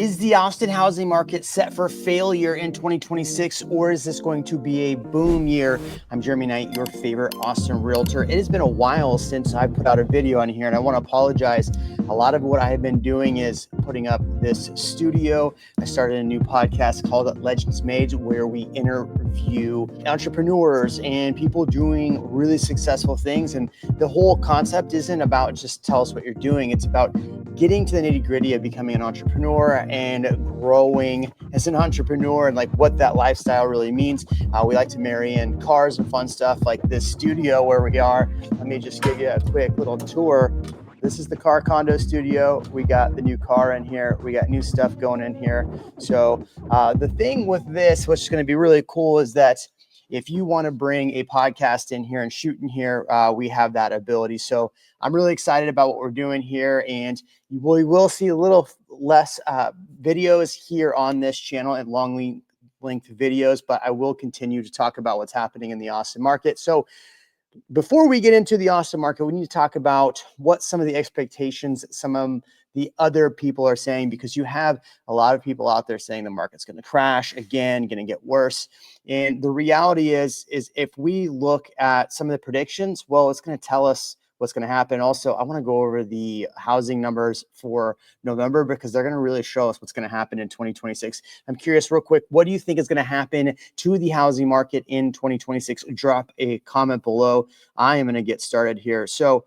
Is the Austin housing market set for failure in 2026, or is this going to be a boom year? I'm Jeremy Knight, your favorite Austin realtor. It has been a while since I put out a video on here, and I want to apologize. A lot of what I have been doing is putting up this studio. I started a new podcast called Legends Made, where we interview entrepreneurs and people doing really successful things. And the whole concept isn't about just tell us what you're doing. It's about getting to the nitty gritty of becoming an entrepreneur and growing as an entrepreneur and like what that lifestyle really means. We like to marry in cars and fun stuff like this studio where we are. Let me just give you a quick little tour. This is the car condo studio. We got the new car in here. We got new stuff going in here. So the thing with this, which is going to be really cool, is that if you want to bring a podcast in here and shoot in here, we have that ability. So I'm really excited about what we're doing here, and we will see a little less videos here on this channel and long length videos, but I will continue to talk about what's happening in the Austin market. So before we get into the Austin market, we need to talk about what some of the expectations, some of the other people are saying, because you have a lot of people out there saying the market's going to crash again, going to get worse. And the reality is if we look at some of the predictions, well, it's going to tell us what's going to happen. Also, I want to go over the housing numbers for November because they're going to really show us what's going to happen in 2026. I'm curious real quick, what do you think is going to happen to the housing market in 2026? Drop a comment below. I am going to get started here. So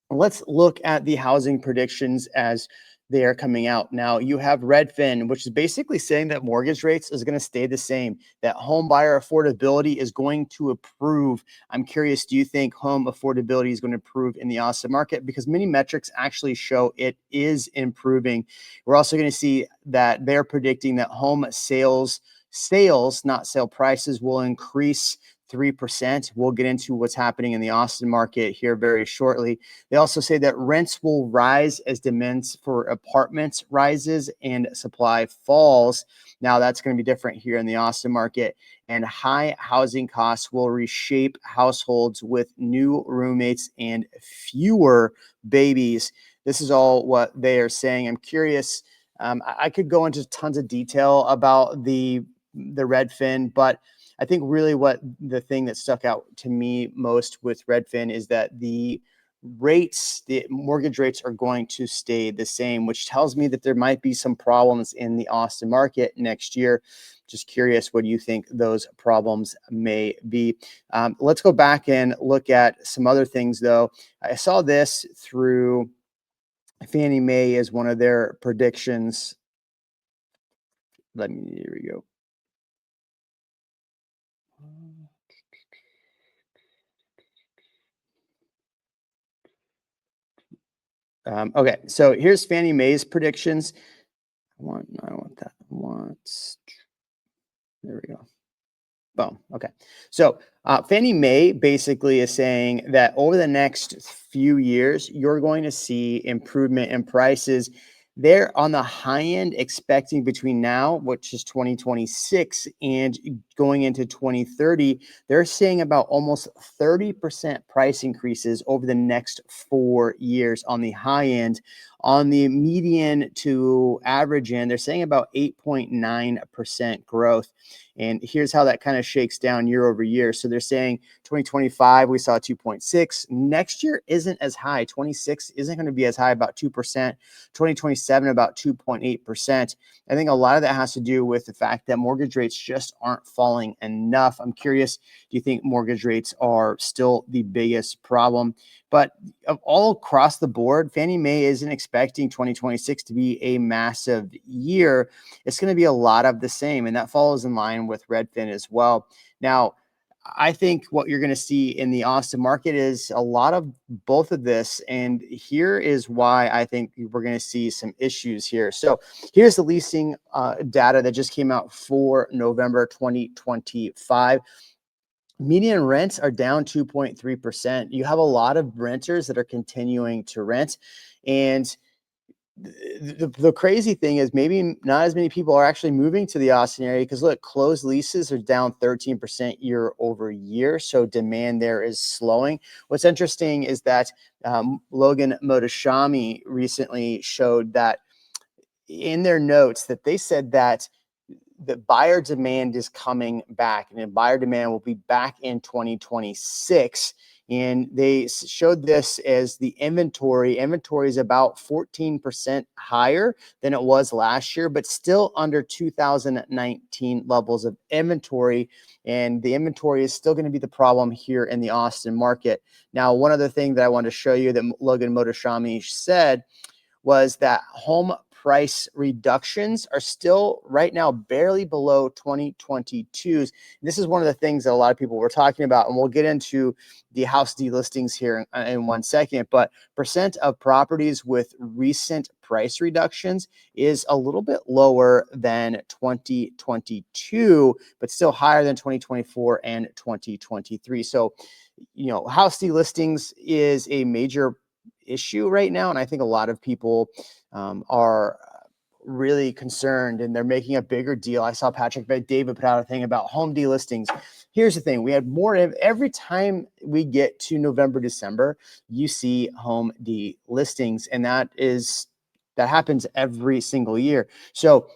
let's look at the housing predictions as they are coming out. Now you have Redfin, which is basically saying that mortgage rates is going to stay the same, that home buyer affordability is going to improve. I'm curious, do you think home affordability is going to improve in the Austin market? Because many metrics actually show it is improving. We're also going to see that they're predicting that home sales, not sale prices, will increase 3%. We'll get into what's happening in the Austin market here very shortly. They also say that rents will rise as demands for apartments rises and supply falls. Now that's going to be different here in the Austin market. And high housing costs will reshape households with new roommates and fewer babies. This is all what they are saying. I'm curious. I could go into tons of detail about the Redfin, but I think really what the thing that stuck out to me most with Redfin is that the mortgage rates are going to stay the same, which tells me that there might be some problems in the Austin market next year. Just curious, what do you think those problems may be? Let's go back and look at some other things, though. I saw this through Fannie Mae as one of their predictions. Here we go. Okay, so here's Fannie Mae's predictions. I want that. There we go. Boom. Okay. So Fannie Mae basically is saying that over the next few years, you're going to see improvement in prices. They're on the high end expecting between now, which is 2026, and going into 2030, they're saying about almost 30% price increases over the next 4 years on the high end. On the median to average end, they're saying about 8.9% growth. And here's how that kind of shakes down year over year. So they're saying 2025, we saw 2.6. Next year isn't as high. 26 isn't going to be as high, about 2%. 2027, about 2.8%. I think a lot of that has to do with the fact that mortgage rates just aren't falling enough. I'm curious, do you think mortgage rates are still the biggest problem? But all across the board, Fannie Mae isn't expecting 2026 to be a massive year. It's going to be a lot of the same, and that follows in line with Redfin as well. Now, I think what you're going to see in the Austin market is a lot of both of this, and here is why I think we're going to see some issues here. So here's the leasing data that just came out for November 2025. Median rents are down 2.3%. You have a lot of renters that are continuing to rent. And the crazy thing is maybe not as many people are actually moving to the Austin area because look, closed leases are down 13% year over year. So demand there is slowing. What's interesting is that Logan Motoshami recently showed that in their notes that they said that the buyer demand is coming back, and the buyer demand will be back in 2026. And they showed this as the inventory. Inventory is about 14% higher than it was last year, but still under 2019 levels of inventory. And the inventory is still going to be the problem here in the Austin market. Now, one other thing that I wanted to show you that Logan Motoshami said was that home price reductions are still right now barely below 2022's. This is one of the things that a lot of people were talking about, and we'll get into the house delistings here in 1 second. But percent of properties with recent price reductions is a little bit lower than 2022, but still higher than 2024 and 2023. So, house delistings is a major issue right now, and I think a lot of people are really concerned, and they're making a bigger deal. I saw Patrick David put out a thing about home delistings. Here's the thing: we had more every time we get to November, December, you see home delistings, and that happens every single year. So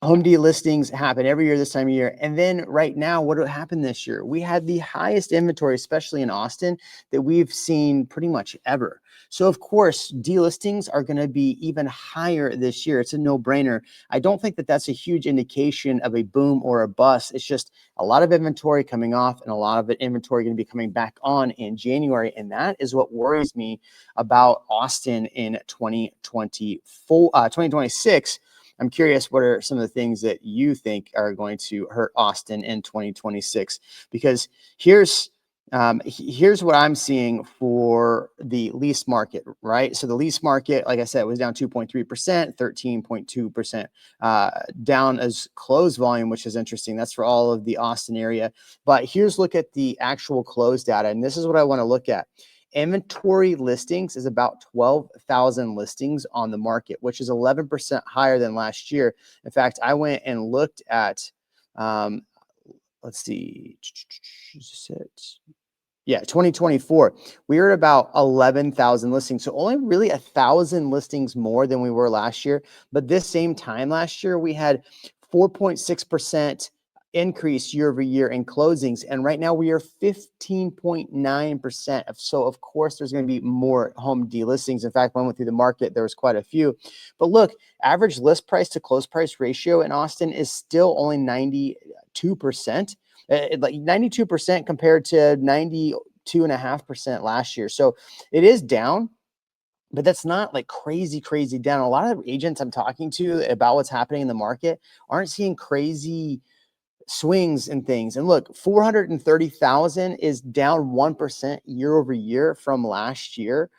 home delistings happen every year this time of year. And then right now, what happened this year? We had the highest inventory, especially in Austin, that we've seen pretty much ever. So of course, delistings are going to be even higher this year. It's a no-brainer. I don't think that that's a huge indication of a boom or a bust. It's just a lot of inventory coming off, and a lot of inventory going to be coming back on in January. And that is what worries me about Austin in 2026. I'm curious, what are some of the things that you think are going to hurt Austin in 2026? Because here's what I'm seeing for the lease market, right? So the lease market, like I said, was down 2.3%, 13.2% down as closed volume, which is interesting. That's for all of the Austin area. But here's look at the actual closed data, and this is what I want to look at. Inventory listings is about 12,000 listings on the market, which is 11% higher than last year. In fact, I went and looked at, let's see, 2024, we were at about 11,000 listings. So only really 1,000 listings more than we were last year. But this same time last year, we had 4.6% increase year over year in closings. And right now we are 15.9%. So of course, there's going to be more home delistings. In fact, when I went through the market, there was quite a few. But look, average list price to close price ratio in Austin is still only 92%. Like 92% compared to 92.5% last year. So it is down, but that's not like crazy down. A lot of agents I'm talking to about what's happening in the market aren't seeing crazy swings and things. And look, 430,000 is down 1% year over year from last year.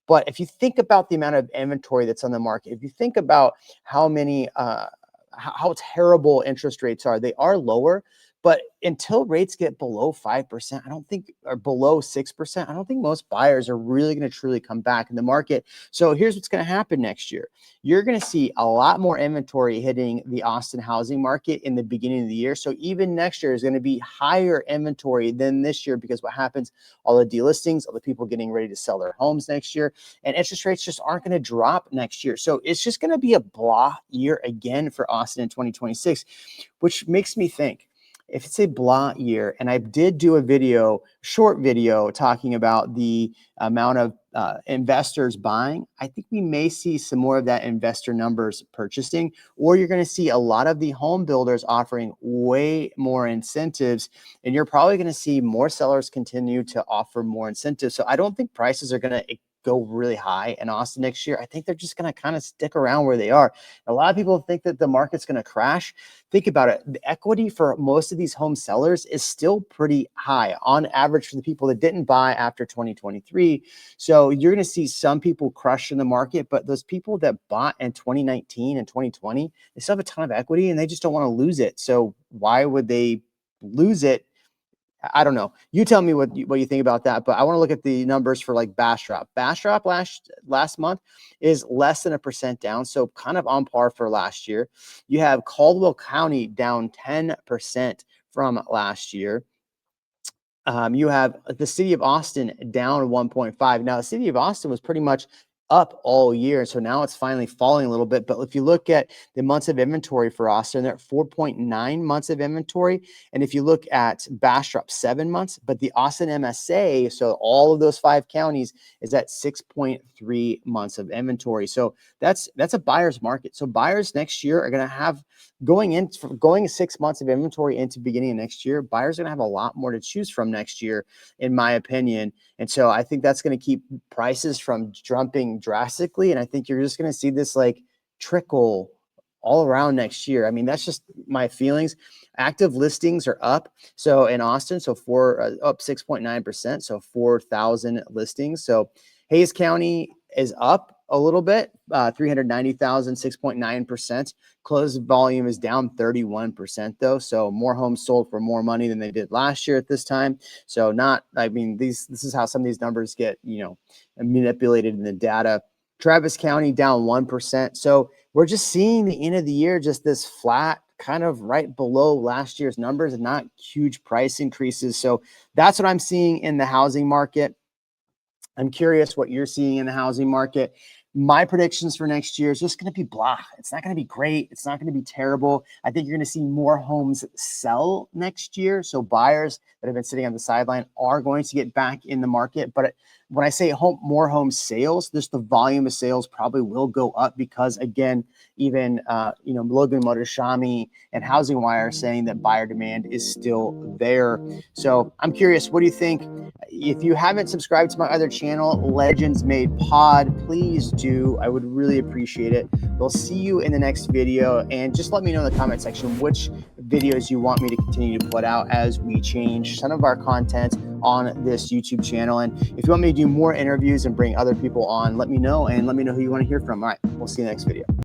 But if you think about the amount of inventory that's on the market, if you think about how many, how terrible interest rates are, they are lower. But until rates get below 5%, I don't think, or below 6%, I don't think most buyers are really going to truly come back in the market. So here's what's going to happen next year. You're going to see a lot more inventory hitting the Austin housing market in the beginning of the year. So even next year is going to be higher inventory than this year, because what happens, all the delistings, all the people getting ready to sell their homes next year, and interest rates just aren't going to drop next year. So it's just going to be a blah year again for Austin in 2026, which makes me think, if it's a blah year, and I did do a short video talking about the amount of investors buying, I think we may see some more of that investor numbers purchasing, or you're going to see a lot of the home builders offering way more incentives, and you're probably going to see more sellers continue to offer more incentives. So I don't think prices are going to go really high in Austin next year. I think they're just going to kind of stick around where they are. A lot of people think that the market's going to crash. Think about it. The equity for most of these home sellers is still pretty high on average for the people that didn't buy after 2023. So you're going to see some people crush in the market, but those people that bought in 2019 and 2020, they still have a ton of equity and they just don't want to lose it. So why would they lose it? I don't know. You tell me what you think about that. But I want to look at the numbers for like Bastrop. Bastrop last month is less than 1% down, so kind of on par for last year. You have Caldwell County down 10% from last year. You have the city of Austin down 1.5. Now, the city of Austin was pretty much up all year. So now it's finally falling a little bit. But if you look at the months of inventory for Austin, they're at 4.9 months of inventory. And if you look at Bastrop, 7 months, but the Austin MSA, so all of those 5 counties, is at 6.3 months of inventory. So that's a buyer's market. So buyers next year are going to have, going 6 months of inventory into beginning of next year, buyers are going to have a lot more to choose from next year, in my opinion. And so I think that's going to keep prices from jumping drastically. And I think you're just going to see this like trickle all around next year. I mean, that's just my feelings. Active listings are up. So in Austin, so up 6.9%. So 4,000 listings. So Hayes County is up a little bit, 390,000, 6.9%. Closed volume is down 31% though. So more homes sold for more money than they did last year at this time. So this is how some of these numbers get, manipulated in the data. Travis County down 1%. So we're just seeing the end of the year, just this flat kind of right below last year's numbers and not huge price increases. So that's what I'm seeing in the housing market. I'm curious what you're seeing in the housing market. My predictions for next year is just going to be blah. It's not going to be great. It's not going to be terrible. I think you're going to see more homes sell next year. So buyers that have been sitting on the sideline are going to get back in the market. But when I say more home sales, just the volume of sales probably will go up because, again, even Logan Motors, Shami, and Housing Wire are saying that buyer demand is still there. So I'm curious, what do you think? If you haven't subscribed to my other channel, Legends Made Pod, please do. I would really appreciate it. We'll see you in the next video, and just let me know in the comment section which videos you want me to continue to put out as we change some of our content on this YouTube channel. And if you want me to do more interviews and bring other people on, let me know, and let me know who you want to hear from. All right, we'll see you in the next video.